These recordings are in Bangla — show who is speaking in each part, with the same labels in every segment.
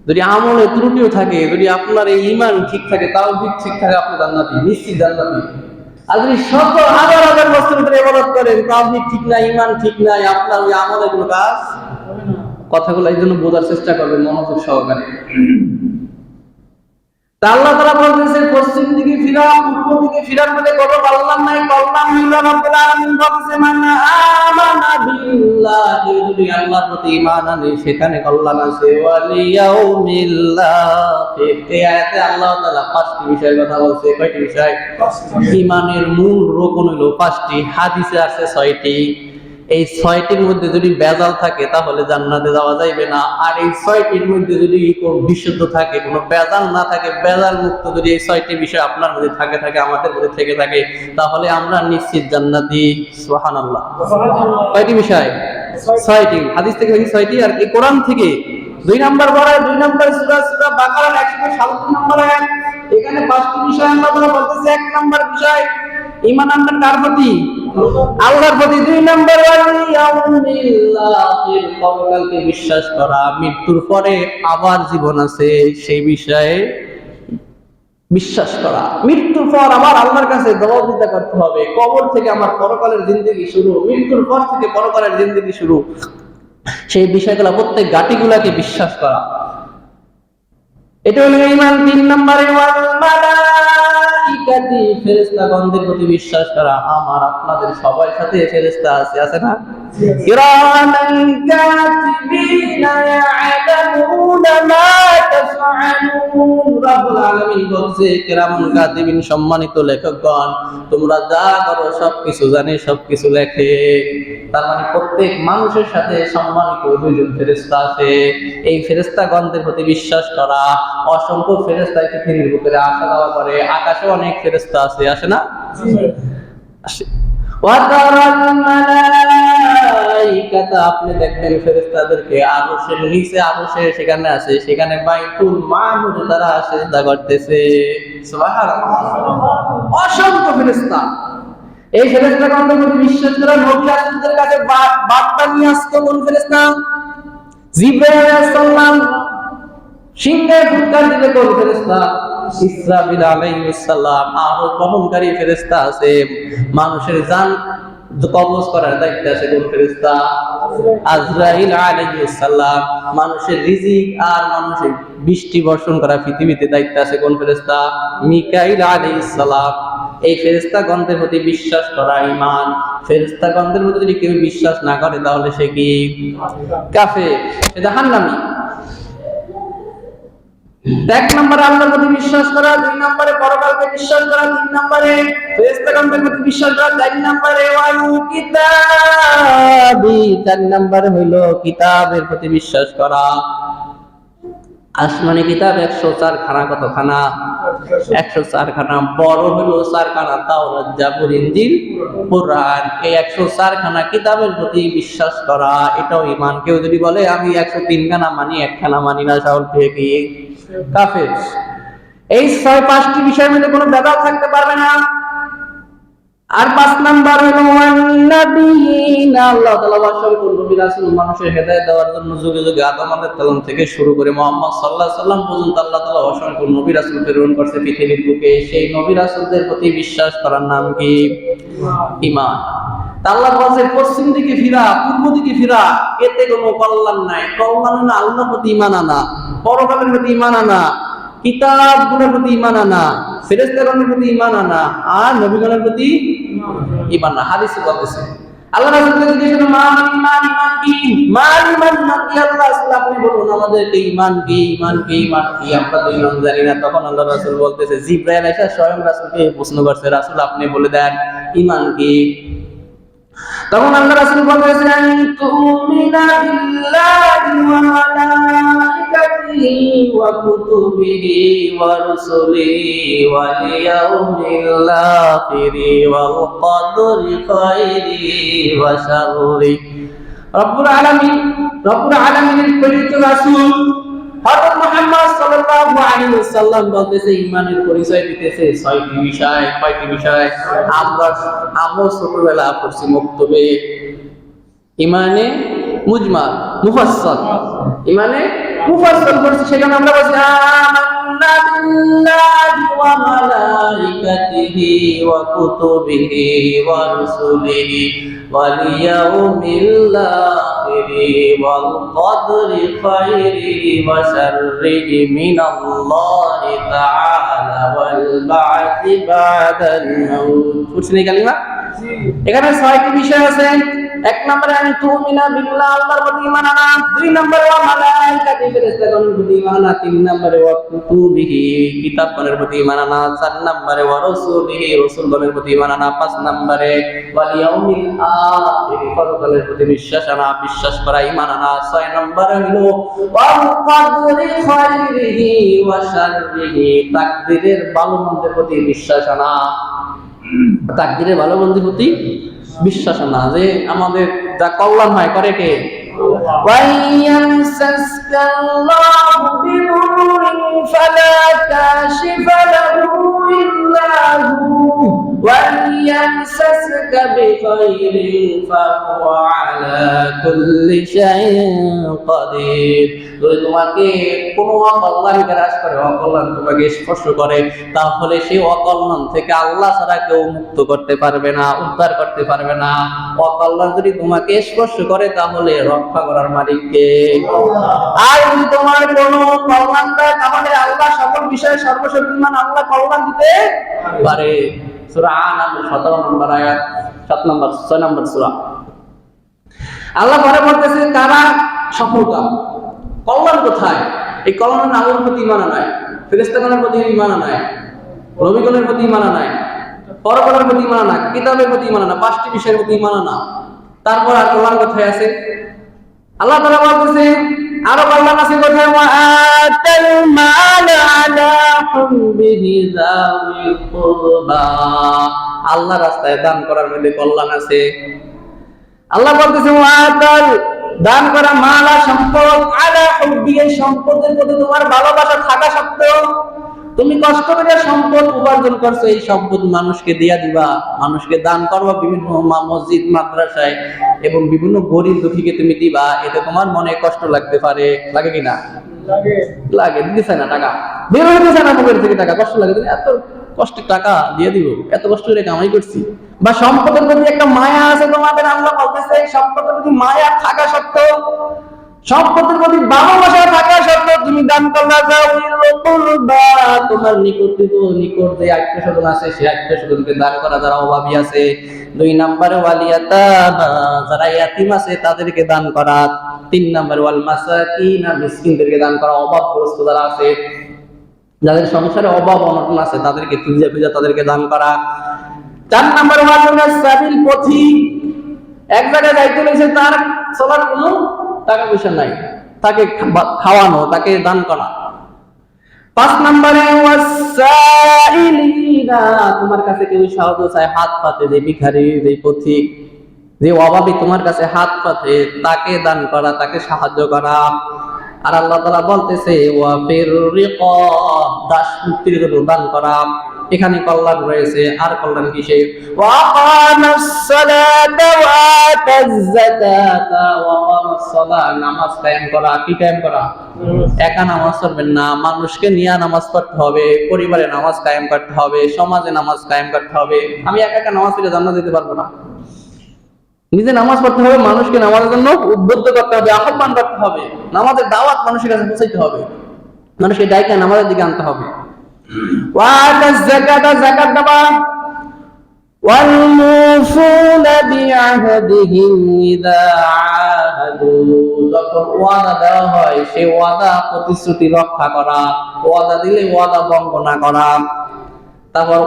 Speaker 1: যদি আমলে ত্রুটিও থাকে, যদি আপনার এই ঈমান ঠিক থাকে, তাওহীদ ঠিক থাকে, আপনি জান্নাতি, নিশ্চিত জান্নাতি। আর যদি শত হাজার হাজার বছর ধরে ইবাদত করেন, তাওহীদ ঠিক নাই, ঈমান ঠিক নাই, আপনার ওই আমলের কোনো কাজ হবে না। কথাগুলো এই জন্য বোঝার চেষ্টা করবেন মনোযোগ সহকারে। তা আল্লাহ তাআলা বলতেছেন পশ্চিম দিকে ফিরা, পূর্ব দিকে ফিরার মধ্যে কোনো কল্যাণ নাই। কল্যাণ হইল রব্বুল আলামিন বলতেছে মান আমানা বিল্লাহি, যদি আল্লাহর প্রতি ঈমান আনে সেখানে কল্যাণ আছে। ওয়াল ইয়াউমিল আখির, এই আয়াতে আল্লাহ তাআলা পাঁচটি বিষয়ের কথা বলছে। কয়টি বিষয়? ঈমানের মূল রোকন হলো পাঁচটি, হাদিসে আছে ছয়টি। এই ছয়টির মধ্যে যদি বেজাল থাকে তাহলে জান্নাতে যাওয়া যাইবে না। আর এই ছয়টির মধ্যে যদি কোনো বিশুদ্ধ থাকে, কোনো বেজাল না থাকে, বেজাল মুক্ত যদি এই ছয়টি বিষয় আপনার মধ্যে থাকে, আমাদের মধ্যে থেকে থাকে, তাহলে আমরা নিশ্চিত জান্নাতি। সুবহানাল্লাহ। কয়টি বিষয়? ছয়টি। হাদিস থেকে হয়েছে ছয়টি, আর এই কোরআন থেকে 2 নম্বর পড়ায় 2 নম্বর সূরা বাকারার 137 নম্বর আয়াত। এখানে পাঁচটি বিষয় আল্লাহ তাআলা বলতেছে। 1 নম্বর বিষয় ঈমান আনবেন কার প্রতি? আল্লাহর প্রতি। 2 নম্বর পরকালকে বিশ্বাস করা, মৃত্যুর পরে আবার জীবন আছে সেই বিষয়ে বিশ্বাস করা। মৃত্যুর পর আবার আল্লাহর কাছে জবাবদিহি করতে হবে। কবর থেকে আমার পরকালের জিন্দেগি শুরু, মৃত্যুর পর থেকে পরকালের জিন্দেগি শুরু, সেই বিষয়গুলো প্রত্যেক গাটিগুলাকে বিশ্বাস করা, এটা হলো ঈমান। 3 নম্বরে ওয়াল মালাইকাতি, ফেরেশতাগণদের প্রতি বিশ্বাস করা। আমার আপনাদের সবার সাথে ফেরেশতা আছে না? কিরামান কাতিবিনা ইয়ালামুনা মা তাফআলুন, রব্বুল আলামিন বলছে কিরামান কাতিবিন, সম্মানিত লেখকগণ, তোমরা যা করো সবকিছু জানে, সবকিছু লেখে। তার মানে প্রত্যেক মানুষের সাথে সম্মানিত 2জন ফেরেশতা আছে। এই ফেরেশতাগণদের প্রতি বিশ্বাস করা। অসংখ্য ফেরেশতা পৃথিবীর উপরে আসা যাওয়া করে, আকাশে অনেক ফেরেশতা আছে, আসে না? আসে। ওয়াতারাল মালাইকাতা, আপনি দেখবেন ফেরেশতাদেরকে আরশের নিচে, আরশে সেখানে আছে, সেখানে বাইতুল মামুরে তারা সিজদা করতেছে। সুবহানাল্লাহ। অসংখ্য ফেরেশতা। এই ফেরেশতাগণদের প্রতি বিশ্বাস করা। নবী রাসূলদের কাছে বার্তা নিয়ে আসতো কোন ফেরেশতা? জিবরাইল আলাইহিস সালাম। সিংহে ফুৎকার দিলে কোন ফেরেশতা? ইসরাফিল আলাইহিস সালাম। আরো বহনকারী ফেরেশতা আছে। মানুষের জান কবজ করার দায়িত্ব আছে কোন ফেরেশতা? আজরাইল আলাইহিস সালাম। মানুষের রিজিক আর মানুষের বৃষ্টি বর্ষণ করা পৃথিবীতে দায়িত্ব আছে কোন ফেরেশতা? মিকাইল আলাইহিস সালাম। এই ফেরেশতাগণদের প্রতি বিশ্বাস করা ঈমান। ফেরেশতাগণদের প্রতি যদি কেউ বিশ্বাস না করে তাহলে সে কি? কাফের, সে জাহান্নামী। 1 নম্বরে আল্লাহর প্রতি বিশ্বাস করা, 2 নম্বরে পরকালকে বিশ্বাস করা, 3 নম্বরে ফেরেশতাগণদের প্রতি বিশ্বাস করা, 4 নম্বরে ওয়াল কিতাবি, 4 নম্বরে হইলো কিতাবের প্রতি বিশ্বাস করা। আসমানি কিতাব 104 খানা। কতখানা? 104 খানা। বড় হলো 4 খানা, তাওরাত, জাবুর, ইনজিল, কুরআন। এই 104 খানা কিতাবের প্রতি বিশ্বাস করা, এটাও ঈমান। কেউ যদি বলে আমি 103 খানা মানি, 1 খানা মানি না, সাহল থেকে কি? কাফের। এই 5টি বিষয়ের মধ্যে কোনো ভেদাল থাকতে পারবে না। আর 5 নাম্বার হলো ওয়ান্নাবিয়িনা, আল্লাহ তাআলা অসংখ্য নবী রাসূল মানুষের হেদায়েত দেওয়ার জন্য যুগে যুগে আদম আলাইহিস থেকে শুরু করে মুহাম্মদ সাল্লাল্লাহু আলাইহি ওয়াসাল্লাম পর্যন্ত আল্লাহ তাআলা অসংখ্য নবী রাসূল প্রেরণ করতে পৃথিবীর বুকে। সেই নবী রাসূলদের প্রতি বিশ্বাস করার নাম কি? ঈমান। আল্লাহ বলছে পশ্চিম দিকে ফিরা, পূর্ব দিকে ফিরা, এতে কোনো কল্যাণ নাই। কল্যাণ না আল্লাহর প্রতি ঈমান আনা, পরকালের প্রতি ঈমান আনা, কিতাবগুলোর প্রতি ঈমান আনা, ফেরেশতাগণের প্রতি ঈমান আনা, আর নবীগণের প্রতি ঈমান আনা। হাদিসে বলতেছে আল্লাহ রাসূলকে জিজ্ঞেস করলেন ঈমান কি? আল্লাহ রাসূল আপনি বলুন আমাদেরকে ঈমান কি? আমরা তো ঈমান জানি না। তখন আল্লাহ রাসূল বলতেছে, জিবরাইল এসে স্বয়ং রাসূলকে প্রশ্ন করছে, রাসূল আপনি বলে দেন ঈমান কি? তখন আল্লাহ রাসূল বলেছেন তুমিনা বিল্লাহি ওয়া মালাইকাতিহি ওয়া কুতুবিহি ওয়া রুসুলিহি ওয়াল ইয়াউমিল আখিরি ওয়াল কদরি খাইরিহি ওয়া শাররিহি। রব্বুল আলামিনের প্রেরিত রাসূল হযরত মুহাম্মদ সাল্লাল্লাহু আলাইহি ওয়াসাল্লাম বলতেছে ঈমানের পরিচয় দিতেছে 6টি বিষয়। কয়টি বিষয়? আমরা ছোটবেলা পড়ছি মক্তবে, ঈমানে মুজমাল, মুফাসসাল, ঈমানে মুফাসসাল করছে, সেখানে আমরা বলছি আমান্না বিল্লাহি ওয়া মালাইকাতিহি ওয়া কুতুবিহি ওয়া রুসুলিহি ওয়াল ইয়াউমিল আখিরি ওয়াল কদরি খাইরিহি ওয়া শাররিহি মিনাল্লাহি তাআলা ওয়াল বা'থি বা'দাল মাউত। বুঝছেন এই কালিমা? এখানে 6টি বিষয় আছে। এক নম্বরে আমি তুমিনা বিল্লাহ, আল্লাহর প্রতি ঈমান আনা। 2 নম্বরে ওয়া মালাইকাতি, ফেরেশতাগণের প্রতি ঈমান আনা। 3 নম্বরে ওয়া কুতুবিহি, কিতাবগণের প্রতি ঈমান আনা। 4 নম্বরে ওয়া রাসূলিহি, রাসূলগণের প্রতি ঈমান আনা। 5 নম্বরে ওয়াল ইয়াউমিল আখির, পরকালের প্রতি বিশ্বাস করা, ঈমান আনা। 6 নম্বরে হলো ওয়াল কদরি খাইরিহি ওয়া শাররিহি, তাকদীরের ভালো মন্দের প্রতি বিশ্বাস আনা। তাকদীরের ভালো মন্দের প্রতি বিশ্বাস না, যে আমাদের যা কল্যাণ হয় করে কে? ওয়াইয়ামসাসকাল্লাহু বিনুরিন ফালা কাশিফা লাহু ইল্লা হু ওয়াইয়ামসাসকা বিখাইরিন ফাহুয়া আলা কুল্লি শাইইন কাদির। যদি তোমাকে কোনো অকল্যাণ গ্রাস করে, অকল্যাণ তোমাকে স্পর্শ করে, তাহলে সেই অকল্যাণ থেকে আল্লাহ ছাড়া কেউ মুক্ত করতে পারবে না, উদ্ধার করতে পারবে না। অকল্যাণ যদি তোমাকে স্পর্শ করে, তাহলে রক্ষা করার মালিক কে? আর যদি তোমার কোনো কল্যাণ দেয়, তাহলে আল্লাহ সকল বিষয়ে সর্বশক্তিমান, আল্লাহ কল্যাণ দিতে পারে। সূরা আনাম 17 নম্বর আয়াত, 6 নম্বর সূরা। আল্লাহ পরে বলতেছে কারা সফলতা, কল্যাণ কোথায়? এই কল্যাণ আল্লাহর প্রতি ঈমান আনায়, ফেরেশতাগণের প্রতি ঈমান আনায়, নবীগণের প্রতি ঈমান আনায়, পরকালের প্রতি ঈমান আনা, কিতাবের প্রতি ঈমান আনা, 5টি বিষয়ের প্রতি ঈমান আনা। তারপর আর কল্যাণ কোথায় আছে? আল্লাহ তাআলা বলতেছে আরো কল্যাণ আছে কোথায়? ওয়া আতাল মাল আলা হুব্বিহি যাওয়িল কুরবা, আল্লাহর রাস্তায় দান করার মধ্যে কল্যাণ আছে। আল্লাহ বলতেছে ওয়া আতাল, দান করা, মালা সম্পদ, আলা হুব্বিহি, সম্পদের প্রতি তোমার ভালোবাসা থাকা সত্ত্বেও তুমি কষ্ট করে সম্পদ উপার্জন করছো, এই সম্পদ মানুষকে দিয়া দিবা, মানুষকে দান করবা, বিভিন্ন মসজিদ মাদ্রাসায় এবং বিভিন্ন গরিব দুঃখীকে তুমি দিবা। এতে তোমার মনে কষ্ট লাগতে পারে, লাগে কিনা? লাগে। দিতে চায় না, টাকা বের হইতে চায় না মুখের থেকে, টাকা কষ্ট লাগে। তুমি এত কষ্ট টাকা দিয়ে দিব, এত কষ্ট করে কামাই করছি। বা সম্পদের প্রতি একটা মায়া আছে তোমাদের, আল্লাহ বলতেছে সম্পদের প্রতি মায়া থাকা সত্ত্বেও, সম্পদের প্রতি ভালোবাসা থাকা সত্ত্বেও তুমি দান করলা, তোমার নিকট যে আত্মীয়স্বজন আছে, সেই আত্মীয়স্বজনকে দান করা, যারা অভাবী আছে। 2 নম্বরে ওয়াল ইয়াতামা, যারা ইয়াতিম আছে তাদেরকে দান করা। 3 নম্বরে ওয়াল মাসাকিন, মিসকিনদেরকে দান করা, অভাবগ্রস্ত যারা আছে, যাদের সংসারে অভাব অনটন আছে, তাদেরকে খুঁজে তাদেরকে দান করা। 4 নম্বরে ওয়াল সাবিল, পথিক, এক জায়গায় যাইতে হইছে, তার চলার কোনো টাকা পয়সা নাই, তাকে খাওয়ানো, তাকে দান করা। 5 নম্বরে ওয়াসাইলিনা, তোমার কাছে কেউ সাহায্য চায়, হাত পাতে, যে ভিখারি, যে পথিক, যে অভাবী তোমার কাছে হাত পাতে, তাকে দান করা, তাকে সাহায্য করা। আর আল্লাহ তাআলা বলতেছে ওয়া ফির রিকাব, দাস মুক্তির জন্য দান করা। এখানে কল্যাণ রয়েছে। আর কল্যাণ কিসে? ওয়া আকামাস সালাতা ওয়া আতাজ যাকাতা, ওয়া আকামাস সালাত, নামাজ কায়েম করা। কি কায়েম করা? একা নামাজ পড়বেন না, মানুষকে নিয়ে নামাজ পড়তে হবে, পরিবারে নামাজ কায়েম করতে হবে, সমাজে নামাজ কায়েম করতে হবে। আমি একা একা নামাজ পড়ে জান্নাত যেতে পারবো না। নিজে নামাজ পড়তে হবে, মানুষকে নামাজের জন্য উদ্বুদ্ধ করতে হবে, আহ্বান করতে হবে, নামাজের দাওয়াত মানুষের কাছে পৌঁছাইতে হবে, মানুষকে ডাইকা নামাজের দিকে আনতে হবে। ওয়া আতাজ যাকাতা, যাকাত দেওয়া। ওয়াল মুফুনা বিআহদিহিম ইযা আহাদু, যখন ওয়াদা দেওয়া হয় সেই ওয়াদা প্রতিশ্রুতি রক্ষা করা, ওয়াদা দিলে ওয়াদা ভঙ্গ না করা। তারপর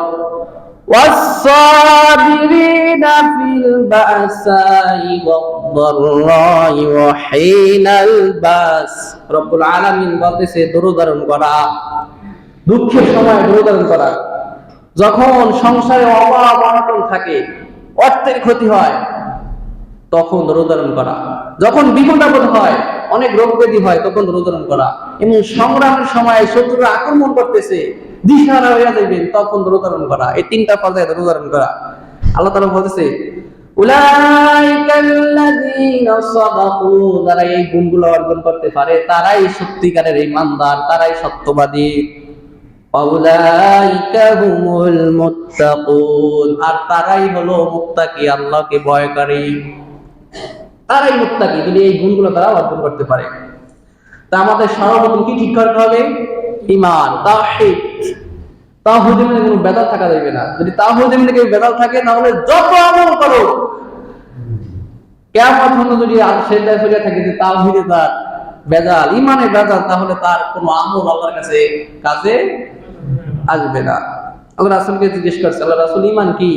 Speaker 1: والصابرين في البأساء والضراء وحين البأس, রব্বুল আলামিন বলতেছে দরুদ ধারণ করা, দুঃখের সময় দরুদ ধারণ করা। যখন সংসারে অভাব অনটন থাকে, অর্থের ক্ষতি হয়, তখন দরুদ ধারণ করা। যখন বিপদ আপদ হয়, অনেক রোগ ব্যাধি হয়, তখন দরুদ ধারণ করা। এবং সংগ্রামের সময় শত্রুরা আক্রমণ করতেছে, দিশাহারা হয়ে যাবেন, তখন দরুদ ধারণ করা। এই 3টা পর্যায়ে দরুদ ধারণ করা। আল্লাহ তাআলা বলতেছে উলাইকাল্লাযীনা সাদাকু, যারা এই গুণগুলো অর্জন করতে পারে তারাই সত্যিকারের ঈমানদার, তারাই সত্যবাদী। উলাইকা হুমুল মুত্তাকুন, আর তারাই হলো মুত্তাকি, আল্লাহকে ভয়কারী, তারাই মুত্তাকি যদি এই গুণগুলো তারা অর্জন করতে পারে। তা আমাদের সর্বপ্রথম কি ঠিক করতে হবে? ঈমান, তাওহীদ। তাওহীদের মধ্যে কোনো ভেদাল থাকা যাবে না। যদি তাওহীদের মধ্যে কোনো ভেদাল থাকে তাহলে যত আমল করো, কিয়ামত পর্যন্ত যদি সেটা হয়ে থাকে যে তাওহীদে তার ভেদাল, ঈমানে ভেদাল, তাহলে তার কোনো আমল আল্লাহর কাছে কাজে আসবে না। আল্লাহ রাসূলকে জিজ্ঞেস করছে, আল্লাহ রাসূল ঈমান কি?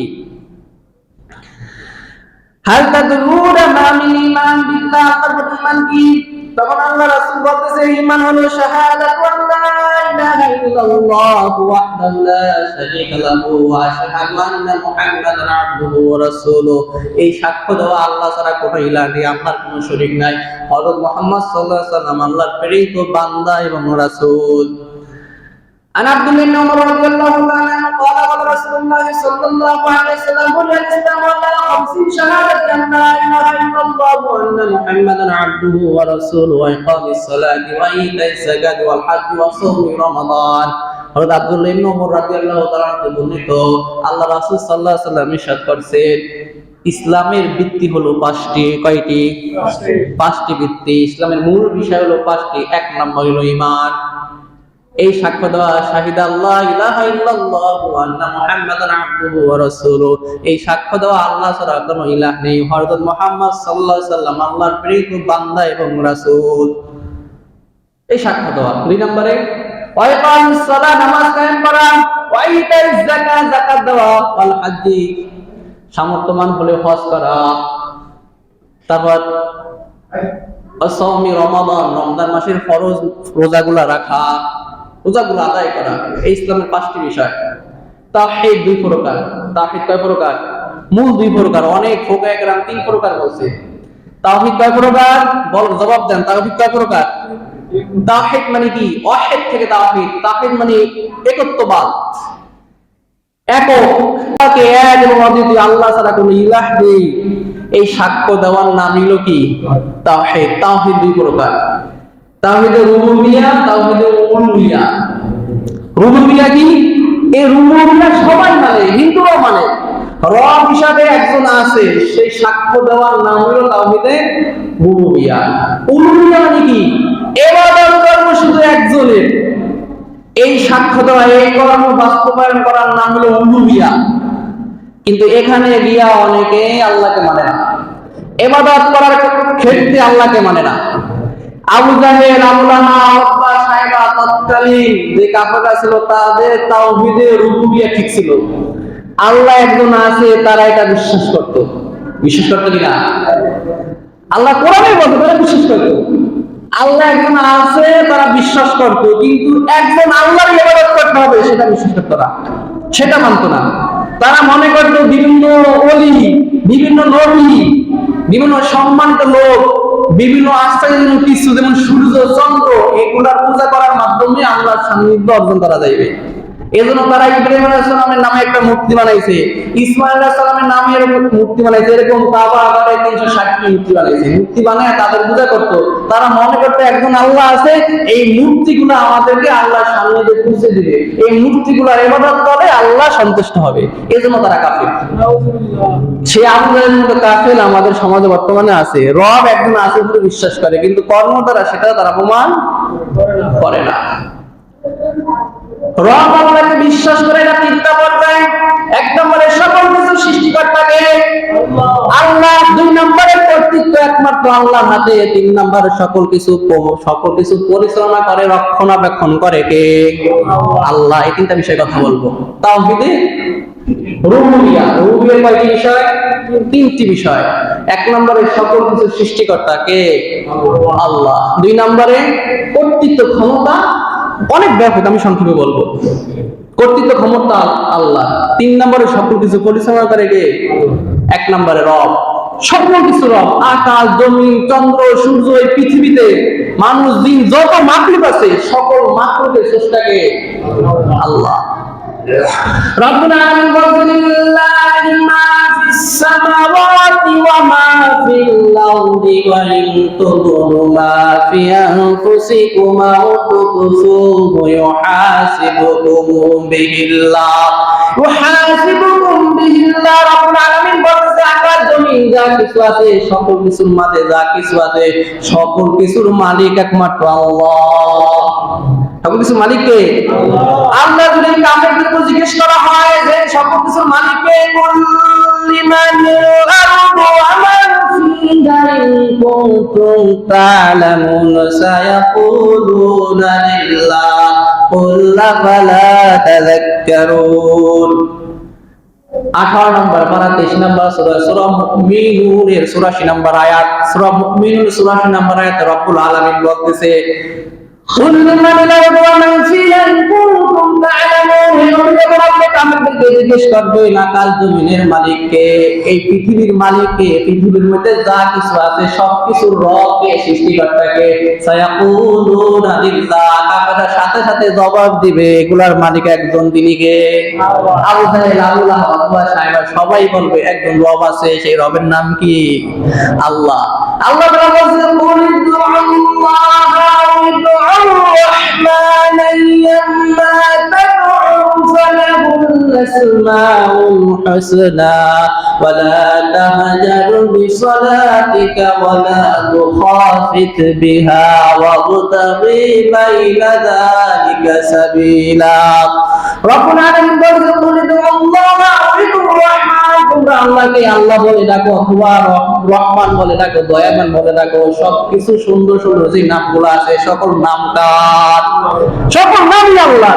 Speaker 1: হাল তাদরুনা মা মিন ঈমান বিল্লাহ, আপনার ঈমান কি? তখন আল্লাহ রাসূল বলতেছে ঈমান হলো শাহাদাতু আল্লা ইলাহা ইল্লাল্লাহু ওয়াহদাহু লা শারীকা লাহু ওয়া আশহাদু আন্না মুহাম্মাদান আবদুহু ওয়া রাসূলুহু। এই সাক্ষ্য দেওয়া আল্লাহ ছাড়া কোনো ইলাহ নেই, আল্লাহর কোনো শরীক নাই। হযরত মুহাম্মদ সাল্লাল্লাহু আলাইহি ওয়াসাল্লাম আল্লাহর প্রেরিত বান্দা এবং রাসূল। عن عبد الله بن عمر رضي الله تعالى عنه قال قال رسول الله صلى الله عليه وسلم بني الاسلام على خمس شهادة ان لا اله الا الله وان محمدا عبده ورسوله واقام الصلاة وايتاء الزكاة والحج وصوم رمضان। হযরত আব্দুল্লাহ ইবনে ওমর রাদিয়াল্লাহু তাআলা থেকে বর্ণিত, আল্লাহ রাসূল সাল্লাল্লাহু আলাইহি ওয়াসাল্লাম ইরশাদ করেছেন, ইসলামের ভিত্তি হলো পাঁচটি। কয়টি? পাঁচটি ভিত্তি। ইসলামের মূল বিষয় হলো পাঁচটি। এক নম্বর হলো ঈমান, এই সাক্ষ্য দেওয়া, শাহিদ আল্লাহ ইলাহা ইল্লাল্লাহু ওয়া আন্না মুহাম্মাদান আবদুহু ওয়া রাসূলুহু, এই সাক্ষ্য দেওয়া আল্লাহ ছাড়া কোনো ইলাহ নেই, হযরত মুহাম্মদ সাল্লাল্লাহু আলাইহি ওয়াসাল্লাম আল্লাহর প্রেরিত বান্দা এবং রাসূল, এই সাক্ষ্য দেওয়া। দুই নম্বরে ওয়া ইকামিস সালাত, নামাজ কায়েম করা, ওয়া ইতাইজ যাকাত, যাকাত দেওয়া, ওয়াল হজ্জি, সামর্থ্যবান হলে হজ করা, তারপর ওয়াসাওমি রমাদান, রমজান মাসের ফরজ রোজাগুলা রাখা, রোজাগুলো আদায় করা। এই ইসলামের পাঁচটি বিষয়। তাওহীদ দুই প্রকার। তাওহীদ কয় প্রকার? মূল দুই প্রকার। অনেক ফুকাহায়ে কেরাম তিন প্রকার বলছে। তাওহীদ কয় প্রকার? বল, জবাব দেন। তাওহীদ কয় প্রকার? তাওহীদ মানে কি? ওয়াহিদ থেকে তাওহীদ। তাওহীদ মানে একত্ববাদ, একক, তাকে এক এবং অদ্বিতীয়, আল্লাহ ছাড়া কোনো ইলাহ নেই, এই সাক্ষ্য দেওয়ার নাম হলো কি? তাওহীদ। তাওহীদ দুই প্রকার। তাওহীদে রুবুবিয়্যাহ, তাওহীদে উলুহিয়্যাহ। রুবুবিয়্যাহ কি? এই রুবুবিয়্যাহ সবাই মানে, হিন্দুরাও মানে। রব হিসাবে একজন আছে, সেই সাক্ষ্য দেওয়ার নাম হলো তাওহীদে রুবুবিয়্যাহ। উলুহিয়্যাহ মানে কি? ইবাদত কর্ম শুধু একজনের, এই সাক্ষ্য দেওয়া, এই কর্ম বাস্তবায়ন করার নাম হলো উলুহিয়্যাহ। কিন্তু এখানে গিয়া অনেকে আল্লাহকে মানে না, ইবাদত করার ক্ষেত্রে আল্লাহকে মানে না। আবু জাহেল, আবু লাহাব, উতবা, সাইবা, তৎকালীন যে কাফেররা ছিল তাদের তাওহীদে রুবুবিয়্যাহ ঠিক ছিল। আল্লাহ একজন আছে, তারা এটা বিশ্বাস করত। বিশ্বাস করত কিনা? আল্লাহ কোরআনে বলতে তারা বিশ্বাস করত। আল্লাহ একজন আছে, তারা বিশ্বাস করত, কিন্তু একজন আল্লাহর ইবাদত করতে হবে সেটা বিশ্বাস করত না, সেটা মানত না। তারা মনে করত বিভিন্ন ওলি, বিভিন্ন নবী, বিভিন্ন সম্মানিত লোক, বিভিন্ন আশ্চর্যজনক কিছু যেমন সূর্য, চন্দ্র, এগুলার পূজা করার মাধ্যমে আল্লাহর সান্নিধ্য অর্জন করা যাবে। এজন্য তারা ইব্রাহিম আলাইহিস সালামের নামে একটা মূর্তি বানাইছে, ইসমাঈল আলাইহিস সালামের নামে এরকম মূর্তি বানাইছে, এরকম কাবা আবারে 360টি মূর্তি বানাইছে। মূর্তি বানায় তাদের পূজা করত। তারা মনে করত একজন আল্লাহ আছে, এই মূর্তিগুলো আমাদেরকে আল্লাহর সান্নিধ্যে পৌঁছে দিবে, এই মূর্তিগুলোর ইবাদত করে আল্লাহ সন্তুষ্ট হবে। এজন্য তারা কাফের। সে আমাদের মতো কাফের আমাদের সমাজে বর্তমানে আছে। রব একজন আছে বলে বিশ্বাস করে, কিন্তু কর্ম দ্বারা সেটা তারা প্রমাণ করে না। রব আল্লাহকে বিশ্বাস করে না তিনটা পর্যায়ে। এক নম্বরে সকল কিছু সৃষ্টিকর্তাকে আল্লাহ, দুই নম্বরে কর্তৃত্ব একমাত্র আল্লাহর হাতে, তিন নম্বরে সকল কিছু পরিচালনা করে, রক্ষণাবেক্ষণ করে কে? আল্লাহ। এই তিনটা বিষয়ে কথা বলবো। তাওহীদে রুবুবিয়্যাহ, রুবুবিয়্যাহ কয়টি বিষয়? তিনটি বিষয়। এক নম্বরে সকল কিছু সৃষ্টিকর্তা কে? আল্লাহ। দুই নম্বরে কর্তৃত্ব, ক্ষমতা, অনেক ব্যাপক, আমি সংক্ষেপে বলবো। কর্তৃত্ব ক্ষমতা আল্লাহ। তিন নম্বরে সকল কিছু পরিচালনা করে কে? এক নম্বরে রব, সকল কিছু রব। আকাশ, জমিন, চন্দ্র, সূর্য, এই পৃথিবীতে মানুষ, জিন, যত মাখলুক আছে সকল মাখলুকের স্রষ্টাকে আল্লাহ। রব্বুল আলামিন বলেন, লিল্লাহি মা ফিস সামাওয়াতি ওয়া মা ফিল আরদি ওয়া ইন তুবদু মা ফি আনফুসিকুম আও তুখফুহু ইউহাসিবুকুম বিহিল্লাহ রাব্বুল আলামিন বলতেছে আকাশ জমিন যা কিছু আছে সকল কিছুর মাঝে যা কিছু আছে সকল কিছুর মালিক একমাত্র আল্লাহ। সকল কিছুর মালিক কে? আল্লাহ। যদি কাফেরদেরকে জিজ্ঞেস করা হয় যে সকল কিছুর মালিক কে, কুল লিমানিল আরদু ওয়া মান ফিহা ইন কুনতুম তা'লামুন সায়াকুলুনা লিল্লাহ কুল আফালা তাযাক্কারুন। 18 নম্বর পারা 23 নম্বর সূরা সূরা মুমিনুনের 84 নম্বর আয়াত। সূরা মুমিনুন 84 নম্বর আয়াতে রব্বুল আলামিন বলতেছে কুল লিমানিল আরদু ওয়া মান ফিহা ইন কুনতুম তা'লামুন। আমাদেরকে জিজ্ঞেস করবেন আকাশ জমিনের মালিককে, এই পৃথিবীর মালিককে, পৃথিবীর মধ্যে যা কিছু আছে সবকিছুর রবকে, সৃষ্টিকর্তাকে। সায়াকুলুনা লিল্লাহ, কাফেররা সাথে সাথে জবাব দিবে এগুলার মালিক একজন, তিনি কে? আবু জাহেল, আবু লাহাব, আবু সাহেব সবাই বলবে একজন রব আছে, সেই রবের নাম কি? আল্লাহ। আল্লাহ তাআলা বলেন কুলিদু আল্লাহ ওয়া الرحمن أيما تدعوا فله الأسماء الحسنى ولا تهجر بصلاتك ولا تخافت بها وابتغي بين ذلك سبيلا। রব্বুল আলামিন বলেন কুলিদু আল্লাহ ওয়া الرحمن, তোমরা আল্লাহকে আল্লাহ বলে ডাকো অথবা রহমান বলে ডাকো, দয়াবান বলে ডাকো। সবকিছু সুন্দর সুন্দর যে নামগুলো আছে সকল নামটা, সকল নামই আল্লাহ।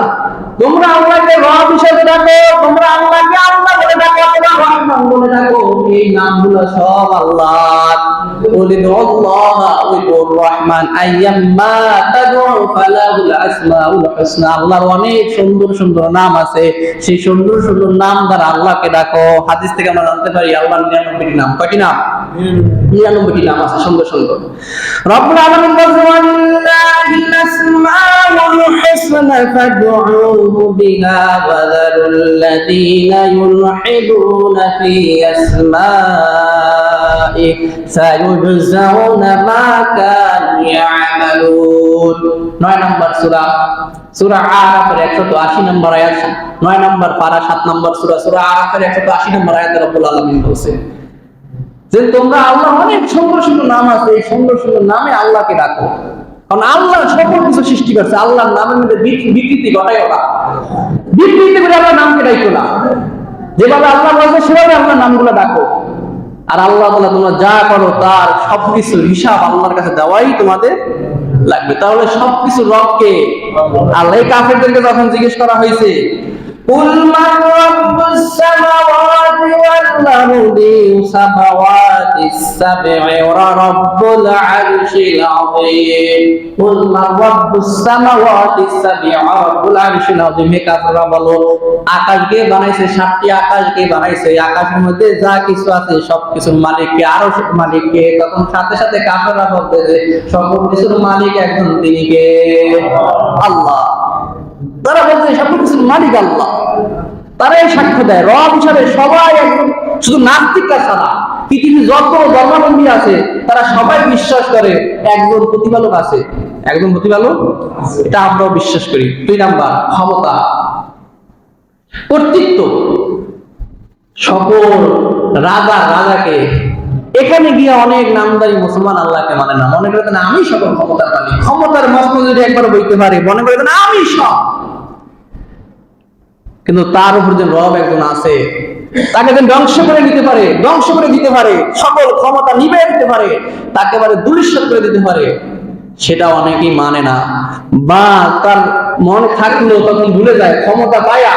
Speaker 1: তোমরা আল্লাহকে রব হিসেবে ডাকো, তোমরা আল্লাহকে আল্লাহ বলে ডাকো অথবা রহমান বলে ডাকো, এই নামগুলো সব আল্লাহর। কুলিদু আল্লাহ ওয়া الرحمن আইয়াম্মা তাদউ ফালাহুল আসমাউল হুসনা। আল্লাহর অনেক সুন্দর সুন্দর নাম আছে, সেই সুন্দর সুন্দর নাম দ্বারা আল্লাহকে ডাকো। হাদিস থেকে আমরা জানতে পারি আল্লাহর 99টি নাম। কয়টি নাম? 99টি নাম আছে সুন্দর সুন্দর। রব্বুল আলামিন বলেন ওয়ালিল্লাহিল আসমাউল হুসনা ফাদউহু বিহা ওয়া যারুল্লাযীনা ইউলহিদুনা ফি আসমাই সায়ুজজাউনা মা কানু ইয়ামালুন। 9 নম্বর সূরা, সূরা আরাফের 180 নম্বর আয়াত, 9 নম্বর পারা 7 নম্বর সূরা, সূরা আরাফের 180 নম্বর আয়াতে রব্বুল আলামিন বলেন যে তোমরা আল্লাহ অনেক সুন্দর সুন্দর নাম আছে, এই সুন্দর সুন্দর নামে আল্লাহকে ডাকো। কারণ আল্লাহ সকল কিছু সৃষ্টি করছে, আল্লাহর নামের মধ্যে বিকৃতি ঘটায় ওরা, বিকৃতি করে আল্লাহর নামকে ডাকো না। যেভাবে আল্লাহ বলছে সেভাবে আল্লাহর নামগুলো ডাকো। আর আল্লাহ বলে তোমরা যা করো তার সবকিছুর হিসাব আল্লাহর কাছে দেওয়াই তোমাদের লাগবে। তাহলে সবকিছু রবকে আল্লাহ। কাফেরদেরকে যখন জিজ্ঞেস করা হয়েছে কুল মান রাব্বুস সামাওয়াতি ওয়াল আরদি সামাওয়াতিস সাব'i ওয়া রাব্বুল আরশিল আযীম। কুল মান রাব্বুস সামাওয়াতিস সাব'i ওয়া রাব্বুল আরশিল আযীম। কাফেররা বলো আকাশকে বানাইছে, 7টি আকাশকে বানাইছে, আকাশের মধ্যে যা কিছু আছে সবকিছুর মালিক কে? আরশের মালিক কে? তখন সাথে সাথে কাফেররা বলতে যে সকল কিছুর মালিক একজন, তিনি কে? আল্লাহ। তারা বলছে সকল কিছুর মালিক আল্লাহ। তারাই সাক্ষ্য দেয় রব হিসাবে সবাই একদম, শুধু নাস্তিকরা ছাড়া পৃথিবীর যত ধর্মাবলম্বী আছে তারা সবাই বিশ্বাস করে একজন প্রতিপালক আছে, একজন প্রতিপালক। এটা আমরাও বিশ্বাস করি। 2 নাম্বার ক্ষমতা, কর্তৃত্ব। সকল রাজাকে এখানে গিয়ে অনেক নামদারি মুসলমান আল্লাহকে মানে না, মনে করে না আমি সকল ক্ষমতার মালিক। ক্ষমতার মস্ত যদি একবার বইতে পারে মনে করে না আমি সব, কিন্তু তার উপর যে রব একজন আছে, তাকে যে ধ্বংস করে নিতে পারে, ধ্বংস করে দিতে পারে, সকল ক্ষমতা নিবে দিতে পারে, তাকে এবারে দুলিশ্বাস করে দিতে পারে, সেটা অনেকেই মানে না। বা তার মনে থাকলেও তখন ভুলে যায়, ক্ষমতা পায়া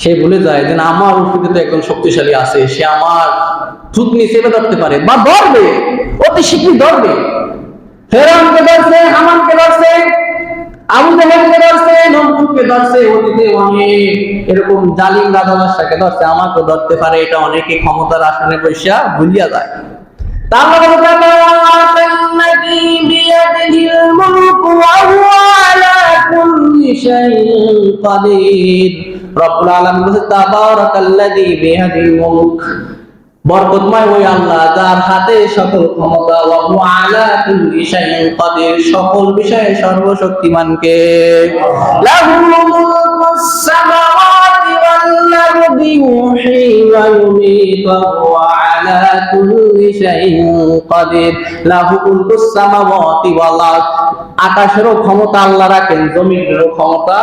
Speaker 1: সে ভুলে যায় যে না আমার উপরে তো একজন শক্তিশালী আছে, সে আমার থুতনি চেপে ধরতে পারে বা ধরবে, অতি শীঘ্রই ধরবে। ফেরাউনকে ধরছে, হামানকে ধরছে, আবু জাহেলকে ধরছে, নমরুদকে ধরছে, অতীতে অনেক এরকম জালিম রাজা বাদশাকে ধরছে, আমাকে ধরতে পারে। এটা অনেকে ক্ষমতার আসনে বসিয়া ভুলিয়া যায়। রব্বুল আলামিন বলেন তাবারাকাল্লাযী বিয়াদিল মুলক, বরকতময় ওই আল্লাহ যার হাতে সকল ক্ষমতা, ওয়া হুয়া আলা কুল্লি শাইইন কাদির, সকল বিষয়ে সর্বশক্তিমান কে। লাহুল মুলকুস সামাওয়াতি ওয়াল আরদি ইউহয়ী ওয়া ইউমীতু ওয়া হুয়া আলা কুল্লি শাইইন কাদির। লাহুল মুলকুস সামাওয়াতি ওয়াল আরদ, আকাশেরও ক্ষমতা আল্লাহ রাখেন, জমিনেরও ক্ষমতা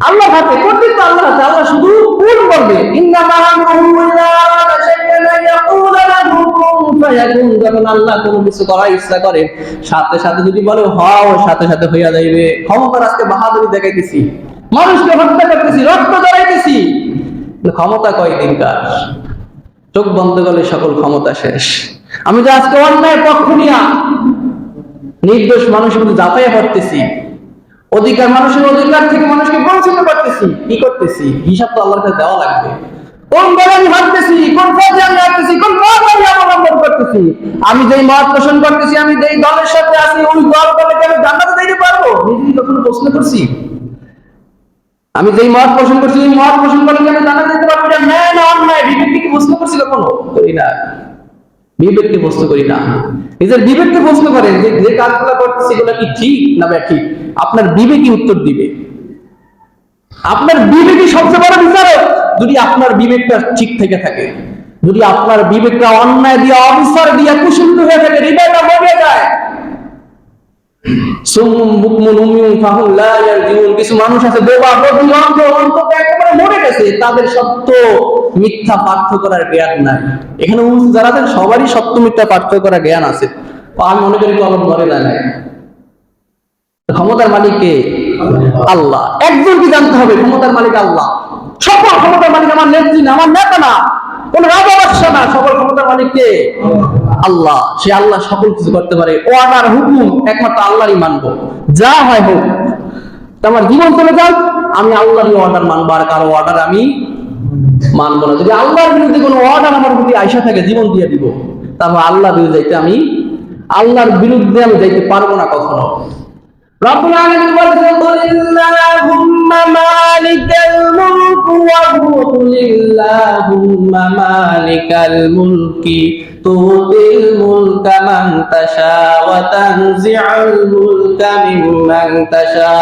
Speaker 1: আল্লাহ হাতে, কর্তৃত্ব আল্লাহ হাতে। আল্লাহ শুধু কোন বলবে, ইন্নামা আমরুহু ইযা আরাদা শাইআন আন ইয়াকুলা লাহু কুন ফায়াকুন, যখন আল্লাহ কোনো কিছু করার ইচ্ছা করেন সাথে সাথে যদি বলে হও, সাথে সাথে হইয়া যাইবে। ক্ষমতার আজকে বাহাদুরি দেখাইতেছি, মানুষকে হত্যা করতেছি, রক্ত ঝরাইতেছি, ক্ষমতা কয়দিনকার? চোখ বন্ধ করলে সকল ক্ষমতা শেষ। আমি যে আজকে অন্যায় পক্ষ নিয়া নির্দোষ মানুষের মধ্যে ঝাঁপাইয়া পড়তেছি, অধিকার মানুষের অধিকার থেকে মানুষকে বঞ্চিত করতেছি, কি করতেছি? হিসাব তো আল্লাহর কাছে দেওয়া লাগবে। কোন দলে আমি হাঁটতেছি, কোন পথে আমি হাঁটতেছি, কোন পথ আমি অবলম্বন করতেছি, আমি যেই মত পোষণ করতেছি, আমি যেই দলের সাথে আছি, ওই দল বলে আমি জান্নাতে যাইতে পারবো? নিজেই কখনো প্রশ্ন করছি? আমি যেই মত পোষণ করছি, ওই মত পোষণ করলে আমি জান্নাতে যেতে পারবো? এটা ন্যায় না অন্যায়, বিবেককে কি প্রশ্ন করছি কখনো? করি না। বিবেককে প্রশ্ন করি না, নিজের বিবেককে প্রশ্ন করেন যে যে কাজগুলো করতেছি এগুলো কি ঠিক না ব্যাঠিক। আপনার বিবেকই উত্তর দিবে, আপনার বিবেকই সবচেয়ে বড় বিচারক। যদি আপনার বিবেকটা ঠিক থেকে থাকে, যদি আপনার বিবেকটা অন্যায় দিয়ে, অবিচার দিয়ে কুশুদ্ধ হয়ে থাকে, হৃদয়টা মরে যায়, কিছু মানুষ আছে বোবা, বধির, অন্ধ, অন্তত একেবারে মরে গেছে, তাদের সত্য মিথ্যা পার্থক্য করার জ্ঞান নাই। এখানে যারা আছেন সবারই সত্য মিথ্যা পার্থক্য করার জ্ঞান আছে। আমি মনে করি কলম মরে যায় নাই। ক্ষমতার মালিক কে? আল্লাহ। একজন কি জানতে হবে, ক্ষমতার মালিক আল্লাহ। সকল ক্ষমতার মালিক আমার নেত্রী না, আমার নেতা না, কোন রাজা বাদশা না, সকল ক্ষমতার মালিক কে? আল্লাহ। সে আল্লাহ সকল কিছু করতে পারে। অর্ডার হুকুম একমাত্র আল্লাহরই মানবো, যা হয় হোক। আমার জীবন চলে যাক, আমি আল্লাহরই অর্ডার মানবো, আর কারো অর্ডার আমি মানবো না। যদি আল্লাহর বিরুদ্ধে কোনো অর্ডার আমার প্রতি আইসা থাকে, জীবন দিয়ে দিব। তারপর আল্লাহর বিরুদ্ধে যাইতে আমি, আল্লাহর বিরুদ্ধে আমি যাইতে পারবো না কখনো। রব্বুল আলামিন বলেছেন, কুলিল্লাহুম্মা মালিকাল মুলক ওয়া কুলিল্লাহুম্মা মালিকাল মুলকি তুতিল মুলকা মান তাশা ওয়া তানজি'ুল মুলকা মিম্মান তাশা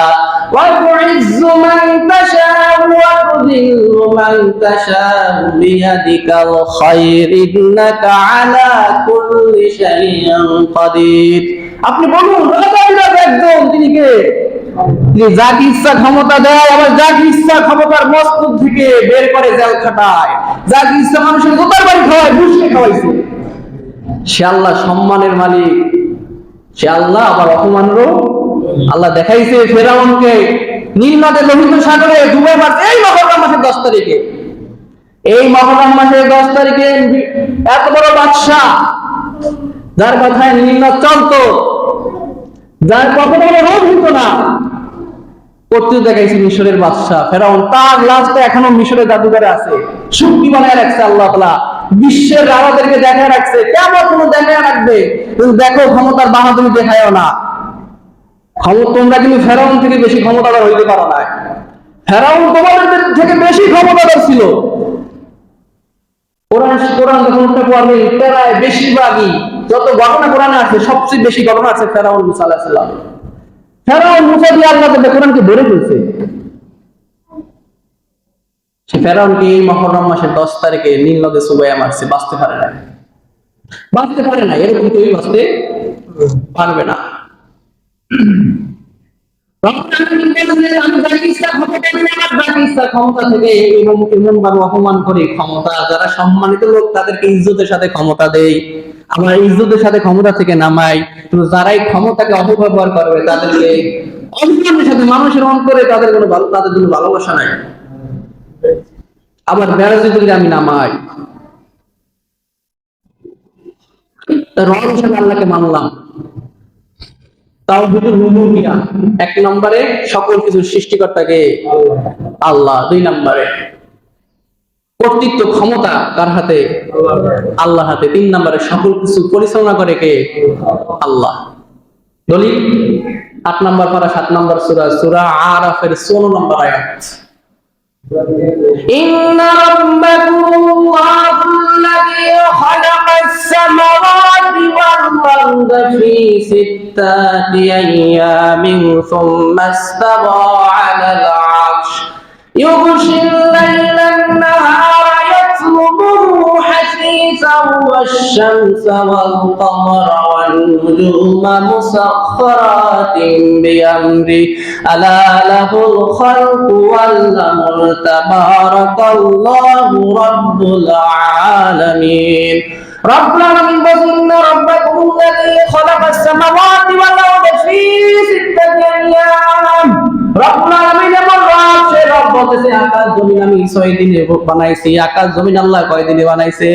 Speaker 1: ওয়া তু'ইজ্জু মান তাশা ওয়া তুযিল্লু মান তাশা বিয়াদিকাল খায়র ইন্নাকা আলা কুল্লি শাইইন কাদির। আপনি বলুন, একজন তিনি কে? যে যাকে ইচ্ছা ক্ষমতা দেয়, আবার যাকে ইচ্ছা ক্ষমতার মস্তক থেকে বের করে জেল খাটায়, যাকে ইচ্ছা মানুষের জোতার বাড়ি খাওয়ায়, ঘুষকে খাওয়াইছে। সে আল্লাহ সম্মানের মালিক, সে আল্লাহ আবার অপমানেরও। আল্লাহ দেখাইছে ফেরাউনকে নীল নদে, লোহিত সাগরে ডুবে মারছে এই মহররম মাসের 10 তারিখে। এই মহররম মাসের 10 তারিখে এত বড় বাদশা, যার কথায় নীল নদ চলতো, যার কথা বলে রোগ হতো না, করতে দেখাইছে মিশরের বাদশা ফেরাউন। তার লাশটা এখনো মিশরের জাদুঘরে আছে, শক্তি বানায় রাখছে আল্লাহ তাআলা। বিশ্বের রাজাদেরকে দেখায় রাখছে, কেমন কোনো দেখায় রাখবে, দেখো ক্ষমতার বাহাদুরি দেখায়ও না। তোমরা কিন্তু ফেরাউন থেকে বেশি ক্ষমতাধর হইতে পারো না। ফেরাউন তোমাদের থেকে বেশি ক্ষমতাধর ছিল। কোরআন যখন পড়বে, প্রায় বেশিরভাগই যত ঘটনা কোরআনে আছে, সবচেয়ে বেশি ঘটনা আছে ফেরাউন মুসা আলাইহিস সালাম। ফেরাউন মুসা দিয়ে আল্লাহ তাআলা কোরআনকে ধরে ফেলছে। সে ফেরাউনকে এই মুহররম মাসের 10 তারিখে নীল নদে চুবাইয়া মারছে, বাঁচতে পারে না, বাঁচতে পারে না, এরকম কেউ বাঁচতে পারবে না। ক্ষমতা থেকে এমন ভাবে অপমান করে, ক্ষমতা যারা সম্মানিত লোক তাদেরকে ইজ্জতের সাথে ক্ষমতা দেয়, আমরা ইজ্জতের সাথে ক্ষমতা থেকে নামাই। কিন্তু যারাই ক্ষমতাকে অপব্যবহার করবে তাদেরকে অপমানের সাথে, মানুষের অন্তরে তাদের কোনো তাদের কোনো ভালোবাসা নাই। আবার বেড়াতে যদি আমি নামাই, রব হিসেবে আল্লাহকে মানলাম, তাওহীদুল রুবুবিয়্যা 1 নম্বরে, সকল কিছু সৃষ্টিকর্তাকে আল্লাহ। 2 নম্বরে কর্তৃত্ব ক্ষমতা কার হাতে? আল্লাহ হাতে। 3 নম্বরে সকল কিছু পরিচালনা করে কে? আল্লাহ। দলিল 8 নম্বর পারা 7 নম্বর সূরা, সূরা আরাফের 16 নম্বর আয়াত। إن ربكم الله الذي خلق السماوات والأرض في 6 أيام ثم استوى على العرش يغشي الليل النهار يطلبه حثيثا والشمس والقمر والنجوم مسخرات بأمره ألا له الخلق والأمر تبارك الله رب العالمين رب العالمين إن ربكم الذي خلق السماوات والأرض في 6 أيام رب العالمين রব বলতেছে আকাশ জমিন আমি 6 দিনে বানাইছি। আকাশ জমিন আল্লাহ কয় দিনে বানাইছে?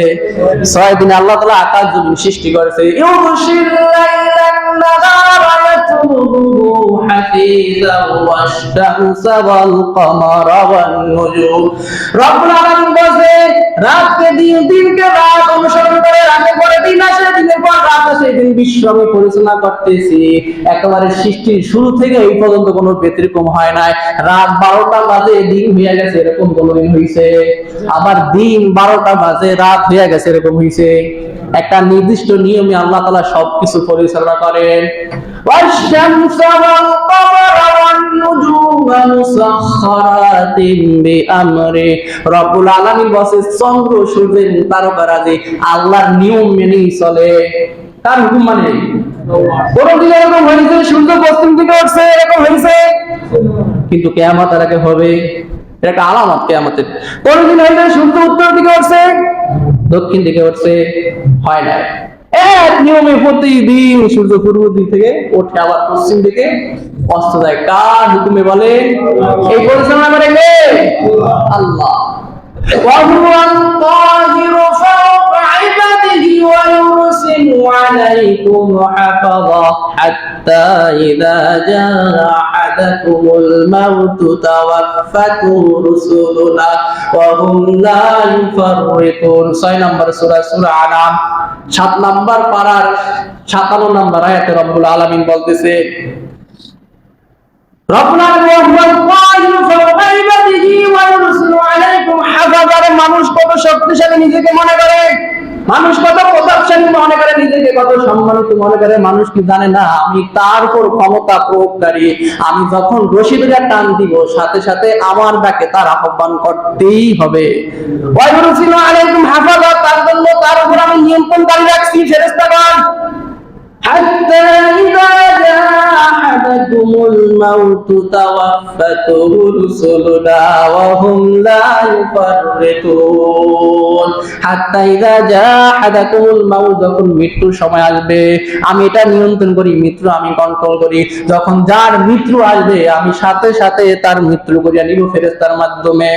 Speaker 1: 6 দিনে আল্লাহ তাআলা আকাশ জমিন সৃষ্টি করেছে। ইউশিল লাইলান নাহারা ইয়াতলুবু হাফিজান ওয়াশ-শামসা ওয়াল কামারা ওয়ান নুজুম রব্বুল আলামিন বলে রাতকে দিন দিনকে রাত অনুসরণ করে রাতে পরে দিন আসে দিনের পর রাত আসে দিন বিশ্ব আমি পরিচালনা করতেছি। একেবারে সৃষ্টির শুরু থেকে এই পর্যন্ত কোনো ব্যতিক্রম হয় নাই। রাত 12টা বাজে দিন হয়ে গেছে এরকম কোনদিন হইছে? আবার দিন 12টা বাজে রাত হয়ে গেছে এরকম হইছে? একটা নির্দিষ্ট নিয়মে আল্লাহ তাআলা সবকিছু পরিচালনা করেন। ওয়াশ-শামসা ওয়াল কামারা ওয়ান নুজুমা মুসাখখারাতিন বিআমরি রব্বুল আলামিন বলে চন্দ্র সূর্যের তারকারাজি আল্লাহর নিয়ম মেনেই চলে। তার হুকুম মানে কোনদিন এরকম হয়েছে সূর্য পশ্চিম দিকে উঠছে এরকম হয়েছে? কিন্তু কিয়ামতের আগে হবে। এটা একটা আলামত কিয়ামতের। কোনদিন হয়েছে সূর্য উত্তর দিকে উঠছে দক্ষিণ দিকে উঠছে? হয় না। এক নিয়মে প্রতিদিন সূর্য পূর্ব দিক থেকে ওঠে আবার পশ্চিম দিকে অস্ত যায়। কার হুকুমে বলে? এই পরিচালনা করে কে? আল্লাহ। وهو القاهر فوق عباده ويرسل عليكم حفظا حتى إذا جاء أحدكم الموت توفته رسلنا وهم لا يفرطون 6 নম্বর সূরা সূরা আনাম 7 নম্বর পারার 57 নম্বর আয়াতে রব্বুল আলামিন বলতেছে মানুষ কত শক্তিশালী নিজেকে মনে করে, মানুষ কত প্রতাপশালী মনে করে, নিজেকে কত সম্মানিত মনে করে। মানুষ কি জানে না আমি তার উপর ক্ষমতা প্রয়োগকারী। আমি যখন রশি ধরে টান দিব সাথে সাথে আমার ডাকে তার আহ্বান করতেই হবে। ওয়ায়ুরসিলু আলাইকুম হাফাজা তার জন্য তার উপর আমি নিয়ন্ত্রণকারী রাখছি ফেরেশতাগণ। حتى إذا جاء أحدكم الموت توفته رسلنا وهم لا يفرطون حتى إذا جاء أحدكم الموت যখন মৃত্যুর সময় আসবে আমি এটা নিয়ন্ত্রণ করি, মৃত্যু আমি কন্ট্রোল করি। যখন যার মৃত্যু আসবে আমি সাথে সাথে তার মৃত্যু করিয়া নিব ফেরেশতার মাধ্যমে।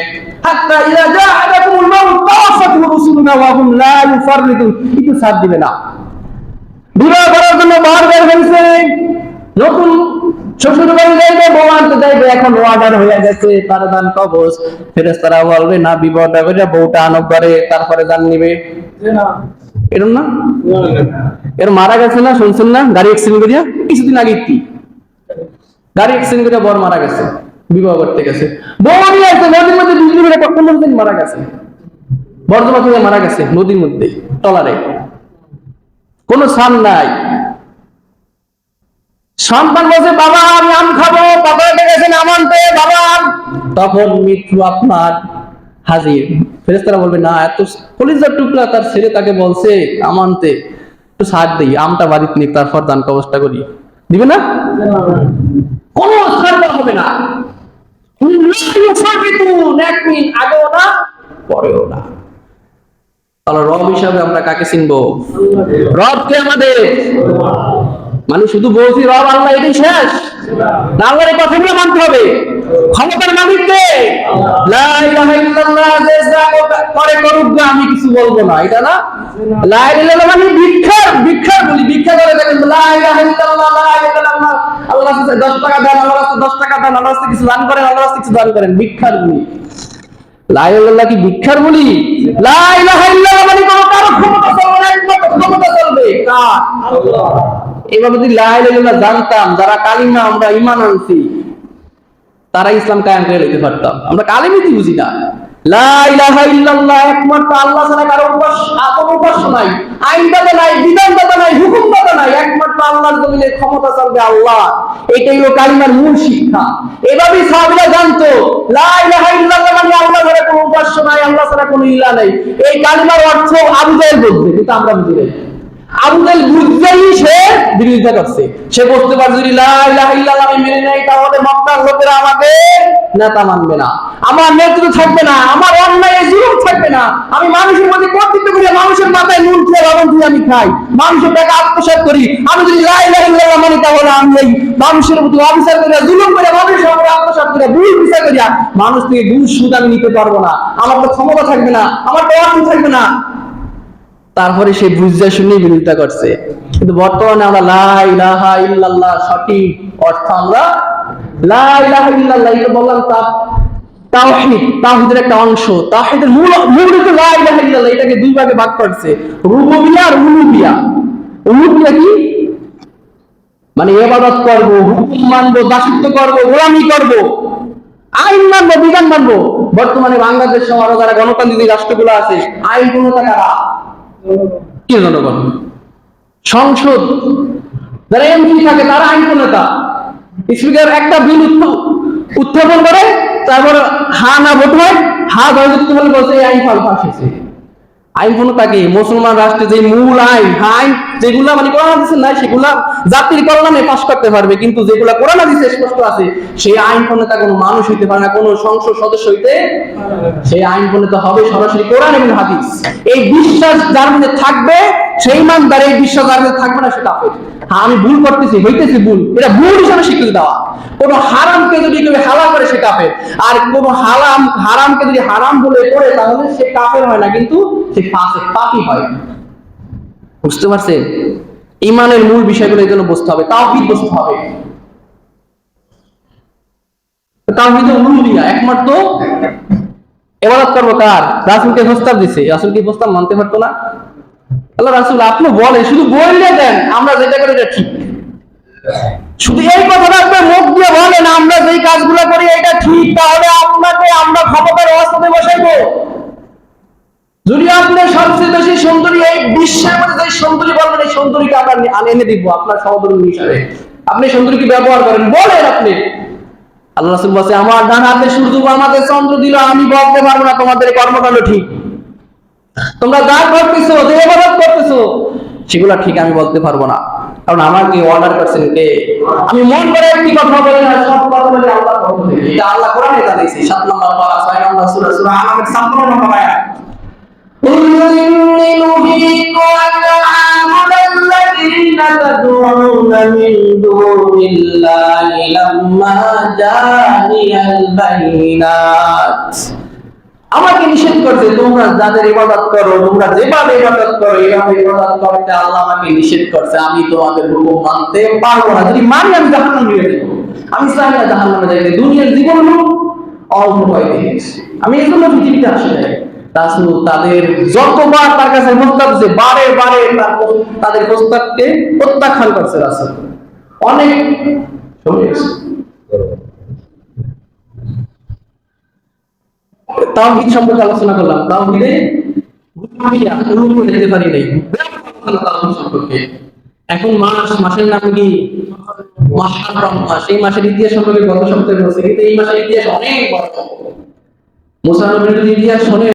Speaker 1: حتى إذا جاء أحدكم الموت توفته رسلنا وهم لا يفرطون একটু সাথ দিবে না। বিবাহ করার জন্য বাহার বের হয়েছে, নতুন শ্বশুর বাড়ি যাইবে, বউ আনতে যাইবে, এখন অর্ডার হয়ে গেছে তার দান কবজ। ফেরেশতারা বলবে না বিবাহটা করে বউটা আনব করে তারপরে দান নিবে। এরকম না? এর মারা গেছে না শুনছেন না? গাড়ি অ্যাক্সিডেন্ট করিয়া কিছুদিন আগে কি গাড়ি অ্যাক্সিডেন্ট করিয়া বর মারা গেছে, বিবাহ করতে গেছে, বউ নিয়ে আসছে নদীর মধ্যে বিজলি মেরে 15 দিন মারা গেছে, বর্জমাত হয়ে মারা গেছে নদীর মধ্যে টলারে, কোনো সান নাই। সন্তান বলছে বাবা আমি আম খাবো, বাবা গেছেন আম আনতে বাবা, তখন মৃত্যু আপনার হাজির। ফেরেশতারা বলবে না এত কলিজার টুকরা তার ছেলে তাকে বলছে আম আনতে, একটু সাথ দিই আমটা বাড়িতে নিক তারপর দান কবজটা করি। দিবে না? কোনো ছাড় হবে না। এক মিনিট আগেও না পরেও না। তাহলে রব হিসাবে আমরা কাকে চিনবো? রবকে আমাদের মানে শুধু বলছি রব আল্লাহ এটাই শেষ না, আল্লাহর এই কথাগুলো মানতে হবে। ক্ষমতার মালিককে লা ইলাহা ইল্লাল্লাহ যে যা করে করুক না আমি কিছু বলবো না, এটা না। লা ইলাহা ইল্লাল্লাহ মানে ভিক্ষা বলি, ভিক্ষা করে দেখেন লা ইলাহা ইল্লাল্লাহ লা ইলাহা ইল্লাল্লাহ আল্লাহ কাছে 10 টাকা দেন, আল্লাহর কাছে 10 টাকা দেন, আল্লাহর কাছে কিছু দান করেন, আল্লাহর কাছে কিছু দান করেন, ভিক্ষার বলি। লা ইলাহা ইল্লাল্লাহ কি ভিক্ষার বলি? লা ইলাহা ইল্লাল্লাহ মানে কোনো কারো ক্ষমতা চলবে না, একমাত্র ক্ষমতা চলবে কার? আল্লাহ। এভাবে যদি লা ইলাহা ইল্লাল্লাহ জানতাম, যারা কালিমা আমরা ঈমান আনছি, তারা ইসলাম কায়েম করে লইতে পারতাম। আমরা কালেমিতি বুঝি না। লা ইলাহা ইল্লাল্লাহ, একমাত্র আল্লাহ ছাড়া কারো উপাস্য নাই, আইনদাতা নাই, বিধানদাতা নাই, হুকুমদাতা নাই, একমাত্র আল্লাহর জমিনে ক্ষমতা চলবে আল্লাহ। এটাই হলো কালিমার মূল শিক্ষা। এভাবেই সাহাবীরা জানতো লা ইলাহা ইল্লাল্লাহ মানে আল্লাহ ছাড়া কোনো উপাস্য নাই, আল্লাহ ছাড়া কোনো ইলাহ নাই। এই কালিমার অর্থ আবু জাহেল বুঝবে, কিন্তু আমরা বুঝি না। আবু জাহেল বুঝতেই সে বিরোধিতা করছে। সে বুঝতে পারছে যদি লা ইলাহা ইল্লাল্লাহ আমি মেনে নেই, তাহলে মক্কার লোকেরা আমাকে নেতা মানবে না, আমার নেতৃত্ব থাকবে না, আমার অন্যায় জুলুম থাকবে না, আমি মানুষের মধ্যে কর্তৃত্ব করি, মানুষের মাথায় নুন খেয়ে লবণ দিয়ে আমি খাই, মানুষের টাকা আত্মসাৎ করি। আমি যদি লা ইলাহা ইল্লাল্লাহ মানি, তাহলে আমি এই মানুষের প্রতি অবিচার করি, জুলুম করে, মানুষের উপরে আত্মসাৎ করে, ভুল বিচার করি, মানুষ থেকে ঘুষ সুদ আমি নিতে পারবো না, আমার তো ক্ষমতা থাকবে না, আমার তো অর্থ থাকবে না। তারপরে সে বুঝতে শুনে বিরোধিতা করছে। কিন্তু বর্তমানে আমরা লা ইলাহা ইল্লাল্লাহ সঠিক অর্থ আমরা লা ইলাহা ইল্লাল্লাহ, এটা বললাম তাওহীদ, তাওহীদের একটা অংশ। তাওহীদের মূল হলো লা ইলাহা ইল্লাল্লাহ। এটাকে দুই ভাগে ভাগ করছে, রুবুবিয়্যাহ আর উলুহিয়্যা। উলুহিয়্যা কি মানে ইবাদত করব, হুকুম মানব, দাসত্ব করব, গোলামি করব, আইন মানব, বিধান মানব। বর্তমানে বাংলাদেশ সহ আরো যারা গণতান্ত্রিক রাষ্ট্রগুলো আছে, আইন প্রণেতা কারা? কি জনগণ। সংসদ যারা এমপি থাকে তারা আইন প্রণেতা। স্পিকার একটা বিল উত্থাপন করে, তারপর হা না ভোট হয়, হা জয়যুক্ত হলে বলছে এই আইন ফাঁস হয়েছে। আইন প্রণেতাকে মুসলমান রাষ্ট্রে যে মূল আইন যেগুলা মানে কোরআন হাদিসে নাই, সেগুলা জাতির কল্যাণে পাস করতে পারবে, কিন্তু যেগুলা কোরআন হাদিসে স্পষ্ট আছে সেই আইন প্রণেতা কোনো মানুষ হইতে পারে না, কোনো সংসদ সদস্য হইতে। সেই আইন প্রণেতা হবে সরাসরি কোরআন এবং হাদিস। এই বিশ্বাস যার মধ্যে থাকবে সেই ইমানদার, এই বিশ্বাস যার মধ্যে থাকবে না সে কাফের। হ্যাঁ আমি ভুল করতেছি, হইতেছি ভুল, এটা ভুল হিসাবে স্বীকৃতি দেওয়া। কোন হারামকে যদি কেউ হালাল করে সে কাফের, আর কোন হারামকে যদি হারাম বলে করে তাহলে সে কাফের হয় না, কিন্তু সে ফাসিক, পাপী হয়। বুঝতে পারছেন? ঈমানের মূল বিষয়গুলো এই জন্য বুঝতে হবে, তাওহীদ বুঝতে হবে। তাওহীদ উলুহিয়্যা, একমাত্র ইবাদত করব কার? রাসূলকে প্রস্তাব দিছে। রাসূল কি প্রস্তাব মানতে পারতো না? আল্লাহ রাসূল আপনি বলেন, শুধু বললে দেন আমরা যেটা করি এটা ঠিক। শুধু এই কথাটা আপনি মুখ দিয়ে বলেন আমরা যেই কাজগুলো করি এটা ঠিক, তাহলে আপনাকে আমরা ক্ষমতার অবস্থাতে বসাইবো। যদি আপনি সবচেয়ে বেশি সুন্দরী এই বিশ্বের মধ্যে যে সুন্দরী বলবেন, এই সুন্দরীকে আমরা এনে দিব আপনার সহধর্মী হিসাবে। আপনি সুন্দরীকে ব্যবহার করেন, বলেন আপনি। আল্লাহ রাসূল বলেছে আমার ডান হাতে সূর্য আমাদের চন্দ্র দিল, আমি বলতে পারবো না তোমাদের কর্মকাণ্ড ঠিক, তোমরা যা করতেছো, যে ইবাদত করতেছো সেগুলো ঠিক আমি বলতে পারবো না, কারণ আমাকে অর্ডার করছেন কে? আমি মন করে একটি কথা বলি না, সব কথা বলি আল্লাহর পক্ষ থেকে। এটা আল্লাহ কোরআনে জানাইছে ৭ নম্বর পারা ৬ নম্বর সূরা সূরা আনামের ৫৭ নম্বর আয়াত। قل إني نهيت أن أعبد الذين تدعون من دون الله لما جاءني البينات। আমাকে নিষেধ করছে তোমরা যাদের ইবাদত করো, তোমরা যেভাবে ইবাদত করো এইভাবে ইবাদত করতে আল্লাহ আমাকে নিষেধ করছে। আমি তোমাদের হুকুম মানতে পারবো না, যদি মানি আমি জাহান্নামে নিয়ে যাব। আমি চাই না জাহান্নামে যাইতে, দুনিয়ার জীবন অল্প কয়েকদিন। আমি এই জন্য পৃথিবীতে আসি নাই। রাসূল তাদের যতবার তার কাছে প্রস্তাব দিয়েছে, বারে বারে তাদের প্রস্তাবকে প্রত্যাখ্যান করছে রাসূল। অনেক শুনেছি তাওহীদ সম্পর্কে আলোচনা করলাম, তাওহীদে উলুহিয়্যা দেখতে পারি নাই তাওহীদ সম্পর্কে। এখন মাসের নাম কি? মুহররম মাস। এই মাসের ইতিহাস সম্পর্কে গত সপ্তাহে বলেছি, কিন্তু এই মাসের ইতিহাস অনেক বড়। মুসা নবীর ইতিহাস শুনে